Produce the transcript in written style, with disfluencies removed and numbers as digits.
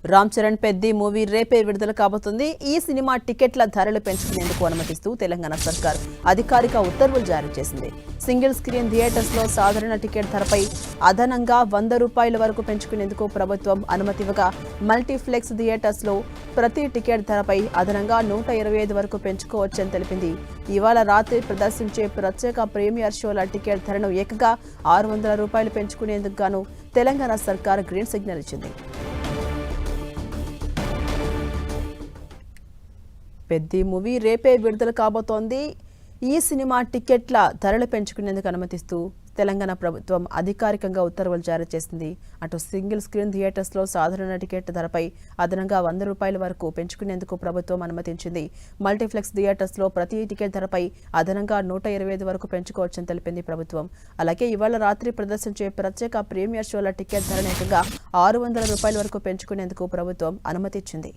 Ram Charan Peddi movie రేపే విడుదల కాబోతుంది. ఈ సినిమా టికెట్ల ధరలు పెంచుకునేందుకు అనుమతిస్తూ తెలంగాణ సర్కార్ అధికారిక ఉత్తర్వులు జారీ చేసింది. సింగిల్ స్క్రీన్ థియేటర్స్ లో సాధారణ టికెట్ ధరపై అదనంగా ₹100 వరకు పెంచుకునేందుకు ప్రభుత్వం అనుమతివ్వగా, మల్టీప్లెక్స్ థియేటర్స్ లో ప్రతి టికెట్ ధరపై అదనంగా ₹125 వరకు పెంచుకోవచ్చని తెలిపింది. ఇవాళ రాత్రి ప్రదర్శించే ప్రత్యేక ప్రీమియర్ షోల టికెట్ ధరను ఏకంగా ₹600 పెంచుకునేందుకు గాను తెలంగాణ సర్కార్ గ్రీన్ సిగ్నల్ ఇచ్చింది. పెద్ది మూవీ రేపే విడుదల కాబోతోంది. ఈ సినిమా టికెట్ల ధరలు పెంచుకునేందుకు అనుమతిస్తూ తెలంగాణ ప్రభుత్వం అధికారికంగా ఉత్తర్వులు జారీ చేసింది. అటు సింగిల్ స్క్రీన్ థియేటర్స్ లో సాధారణ టికెట్ ధరపై అదనంగా ₹100 వరకు పెంచుకునేందుకు ప్రభుత్వం అనుమతించింది. మల్టీప్లెక్స్ థియేటర్స్ లో ప్రతి టికెట్ ధరపై అదనంగా ₹125 వరకు పెంచుకోవచ్చని తెలిపింది ప్రభుత్వం. అలాగే ఇవాళ రాత్రి ప్రదర్శించే ప్రత్యేక ప్రీమియర్ షోల టికెట్ ధరను ఏకంగా ₹600 వరకు పెంచుకునేందుకు ప్రభుత్వం అనుమతి ఇచ్చింది.